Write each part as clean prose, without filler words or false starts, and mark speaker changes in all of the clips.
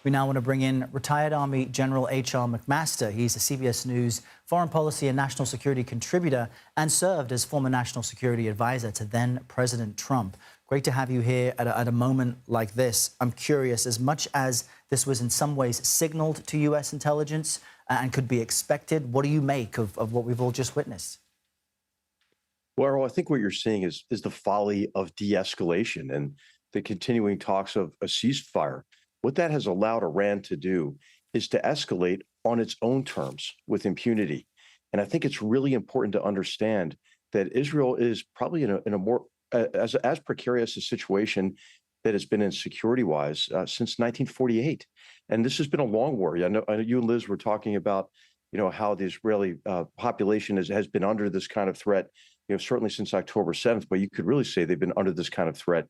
Speaker 1: We now want to bring in retired Army General H.R. McMaster. He's a CBS News foreign policy and national security contributor and served as former national security advisor to then President Trump. Great to have you here at a moment like this. I'm curious, as much as this was in some ways signaled to U.S. intelligence and could be expected, what do you make of what we've all just witnessed?
Speaker 2: Well, Errol, I think what you're seeing is the folly of de-escalation and the continuing talks of a ceasefire. What that has allowed Iran to do is to escalate on its own terms with impunity. And I think it's really important to understand that Israel is probably in a more as precarious a situation that has been in security-wise since 1948. And this has been a long war. I know you and Liz were talking about, how the Israeli population has been under this kind of threat, certainly since October 7th, but you could really say they've been under this kind of threat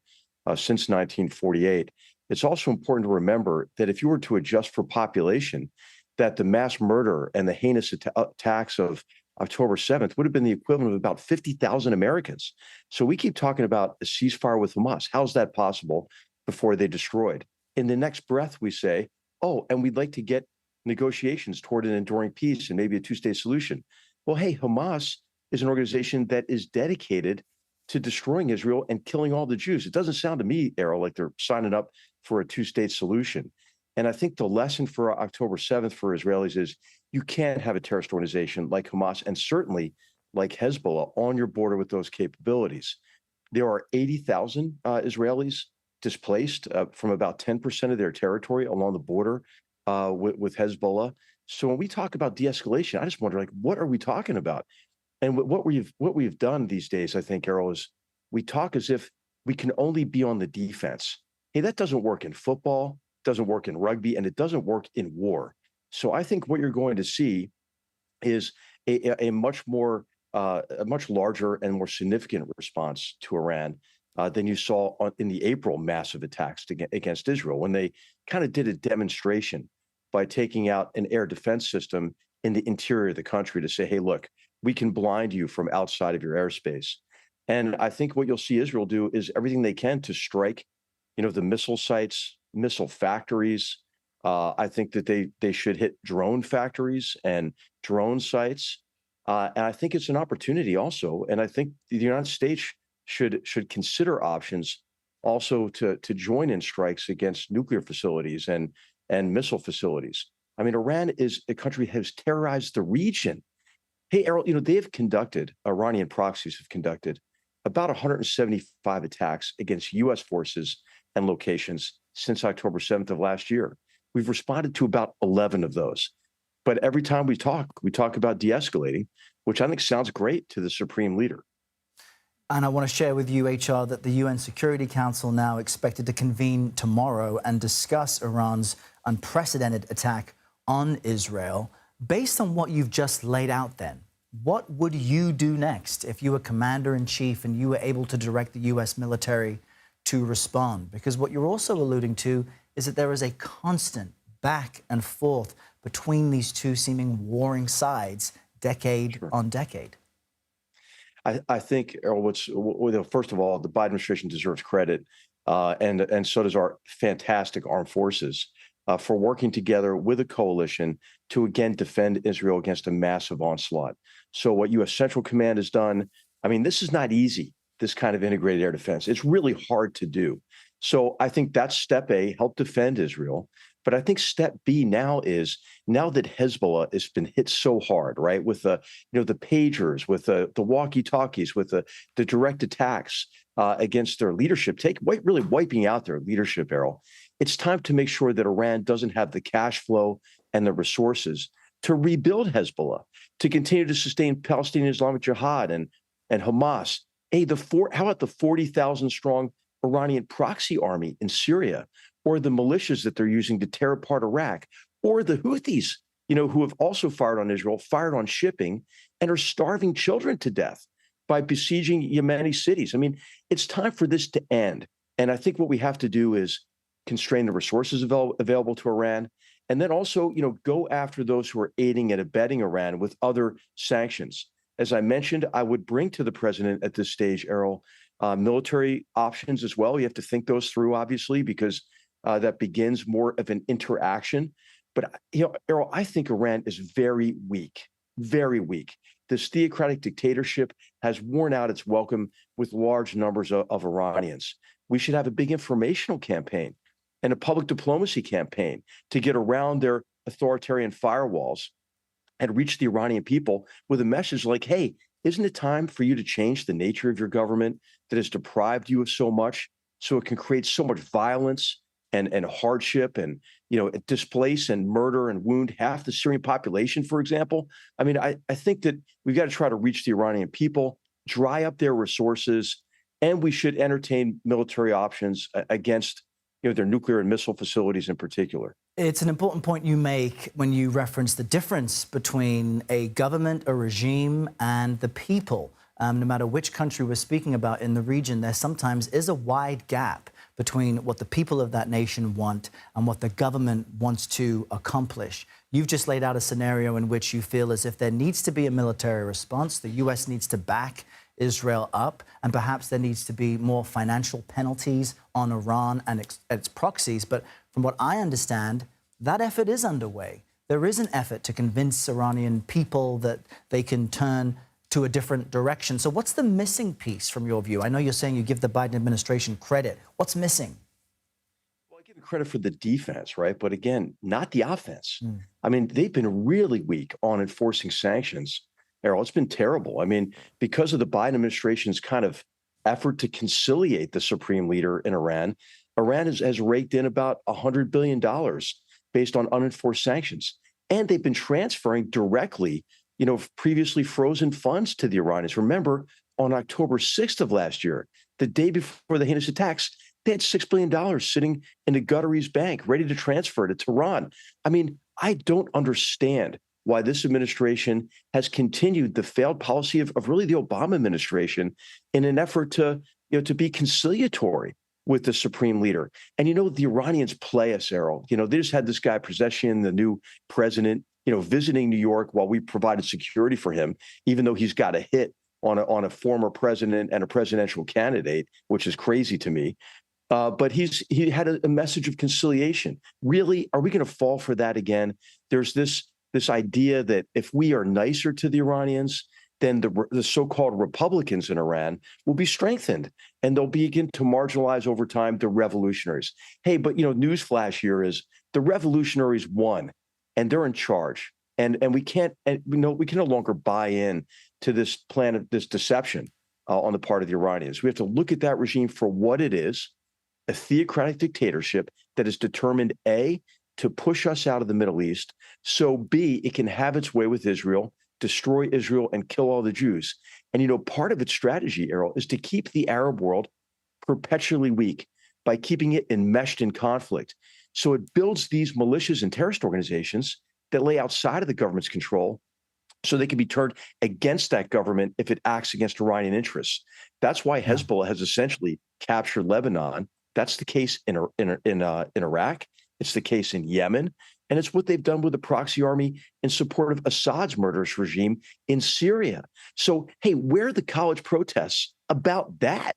Speaker 2: since 1948. It's also important to remember that if you were to adjust for population, that the mass murder and the heinous attacks of October 7th would have been the equivalent of about 50,000 Americans. So we keep talking about a ceasefire with Hamas. How's that possible before they destroyed? In the next breath, we say, oh, and we'd like to get negotiations toward an enduring peace and maybe a two-state solution. Well, hey, Hamas is an organization that is dedicated to destroying Israel and killing all the Jews. It doesn't sound to me, Errol, like they're signing up for a two-state solution. And I think the lesson for October 7th for Israelis is you can't have a terrorist organization like Hamas and certainly like Hezbollah on your border with those capabilities. There are 80,000 Israelis displaced from about 10% of their territory along the border with Hezbollah. So when we talk about de-escalation, I just wonder, what are we talking about? And what we've done these days, I think, Errol, is we talk as if we can only be on the defense. Hey, that doesn't work in football, doesn't work in rugby, and it doesn't work in war. So I think what you're going to see is a much larger and more significant response to Iran than you saw in the April massive attacks against Israel, when they kind of did a demonstration by taking out an air defense system in the interior of the country to say, hey, look, we can blind you from outside of your airspace. And I think what you'll see Israel do is everything they can to strike, the missile sites, missile factories. I think that they should hit drone factories and drone sites. And I think it's an opportunity also. And I think the United States should consider options also to join in strikes against nuclear facilities and missile facilities. I mean, Iran is a country that has terrorized the region. Hey, Errol, Iranian proxies have conducted about 175 attacks against U.S. forces and locations since October 7th of last year. We've responded to about 11 of those. But every time we talk about de-escalating, which I think sounds great to the supreme leader.
Speaker 1: And I want to share with you, HR, that the UN Security Council now expected to convene tomorrow and discuss Iran's unprecedented attack on Israel. Based on what you've just laid out then, what would you do next if you were commander-in-chief and you were able to direct the U.S. military to respond? Because what you're also alluding to is that there is a constant back and forth between these two seeming warring sides, decade on decade.
Speaker 2: I think, Errol, first of all, the Biden administration deserves credit, and so does our fantastic armed forces for working together with a coalition to again defend Israel against a massive onslaught. So what U.S. Central Command has done, I mean, this is not easy, this kind of integrated air defense. It's really hard to do. So I think that's step A, help defend Israel. But I think step B now is, now that Hezbollah has been hit so hard, right, with the pagers, with the walkie-talkies, with the direct attacks against their leadership, really wiping out their leadership, Errol. It's time to make sure that Iran doesn't have the cash flow and the resources to rebuild Hezbollah, to continue to sustain Palestinian Islamic Jihad and Hamas. Hey, how about the 40,000 strong Iranian proxy army in Syria, or the militias that they're using to tear apart Iraq, or the Houthis, who have also fired on Israel, fired on shipping, and are starving children to death by besieging Yemeni cities. I mean, it's time for this to end. And I think what we have to do is constrain the resources available to Iran, and then also, go after those who are aiding and abetting Iran with other sanctions. As I mentioned, I would bring to the president at this stage, Errol, military options as well. You have to think those through, obviously, because that begins more of an interaction. But Errol, I think Iran is very weak, very weak. This theocratic dictatorship has worn out its welcome with large numbers of Iranians. We should have a big informational campaign and a public diplomacy campaign to get around their authoritarian firewalls and reach the Iranian people with a message like, hey, isn't it time for you to change the nature of your government that has deprived you of so much, so it can create so much violence and hardship and displace and murder and wound half the Syrian population, for example? I mean, I think that we've got to try to reach the Iranian people, dry up their resources, and we should entertain military options against their nuclear and missile facilities in particular.
Speaker 1: It's an important point you make when you reference the difference between a government, a regime, and the people. No matter which country we're speaking about in the region, there sometimes is a wide gap between what the people of that nation want and what the government wants to accomplish. You've just laid out a scenario in which you feel as if there needs to be a military response. The U.S. needs to back Israel up, and perhaps there needs to be more financial penalties on Iran and its proxies. But from what I understand, that effort is underway. There is an effort to convince Iranian people that they can turn to a different direction. So what's the missing piece from your view? I know you're saying you give the Biden administration credit. What's missing?
Speaker 2: Well, I give them credit for the defense, right? But again, not the offense. I mean, they've been really weak on enforcing sanctions. Errol, it's been terrible. I mean, because of the Biden administration's kind of effort to conciliate the supreme leader in Iran, Iran has raked in about $100 billion based on unenforced sanctions. And they've been transferring directly, previously frozen funds to the Iranians. Remember, on October 6th of last year, the day before the heinous attacks, they had $6 billion sitting in a Qatarese bank ready to transfer to Tehran. I mean, I don't understand why this administration has continued the failed policy of really the Obama administration in an effort to be conciliatory with the supreme leader. And the Iranians play us, Errol. They just had this guy Pezeshkian, the new president, visiting New York while we provided security for him, even though he's got a hit on a former president and a presidential candidate, which is crazy to me. But he had a message of conciliation. Really, are we going to fall for that again? There's this idea that if we are nicer to the Iranians, then the so-called Republicans in Iran will be strengthened and they'll begin to marginalize over time the revolutionaries. Hey, but newsflash here is the revolutionaries won and they're in charge. And we can't, we can no longer buy in to this plan of this deception on the part of the Iranians. We have to look at that regime for what it is, a theocratic dictatorship that is determined, A, to push us out of the Middle East, so B, it can have its way with Israel, destroy Israel, and kill all the Jews. And, part of its strategy, Errol, is to keep the Arab world perpetually weak by keeping it enmeshed in conflict. So it builds these militias and terrorist organizations that lay outside of the government's control so they can be turned against that government if it acts against Iranian interests. That's why Hezbollah has essentially captured Lebanon. That's the case in Iraq. It's the case in Yemen. And it's what they've done with the proxy army in support of Assad's murderous regime in Syria. So, hey, where are the college protests about that?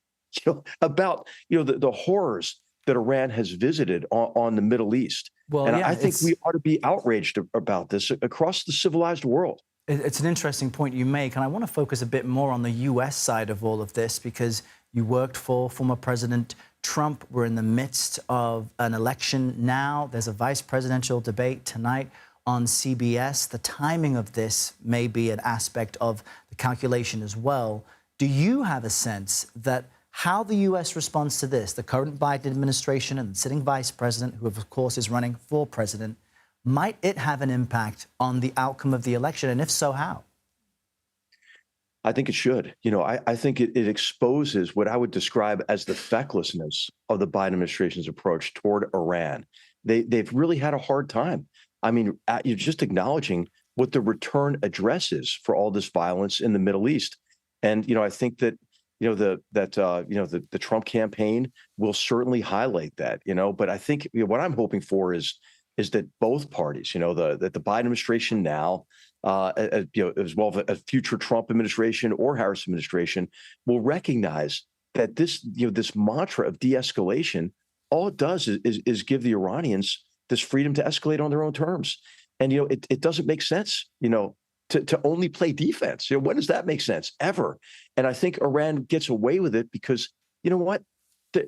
Speaker 2: About the horrors that Iran has visited on the Middle East. Well, and I think we ought to be outraged about this across the civilized world.
Speaker 1: It's an interesting point you make, and I want to focus a bit more on the U.S. side of all of this because you worked for former President Trump. We're in the midst of an election now. There's a vice presidential debate tonight on CBS. The timing of this may be an aspect of the calculation as well. Do you have a sense that how the U.S. responds to this, the current Biden administration and the sitting vice president, who of course is running for president, might it have an impact on the outcome of the election? And if so, how?
Speaker 2: I think it should. I think it exposes what I would describe as the fecklessness of the Biden administration's approach toward Iran. They've really had a hard time. I mean, you're just acknowledging what the return address is for all this violence in the Middle East. And, I think that, the Trump campaign will certainly highlight that, but I think what I'm hoping for is that both parties, that the Biden administration now, as well as a future Trump administration or Harris administration, will recognize that this mantra of de-escalation all it does is give the Iranians this freedom to escalate on their own terms. And, it doesn't make sense, to only play defense. When does that make sense? Ever. And I think Iran gets away with it because, you know what?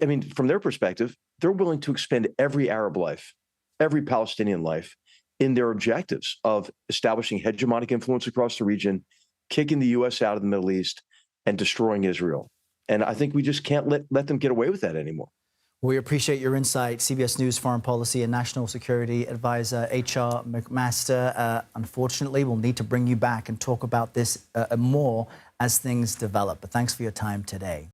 Speaker 2: I mean, from their perspective, they're willing to expend every Arab life, every Palestinian life in their objectives of establishing hegemonic influence across the region, kicking the U.S. out of the Middle East, and destroying Israel. And I think we just can't let them get away with that anymore.
Speaker 1: We appreciate your insight. CBS News foreign policy and national security advisor H.R. McMaster. Unfortunately, we'll need to bring you back and talk about this more as things develop. But thanks for your time today.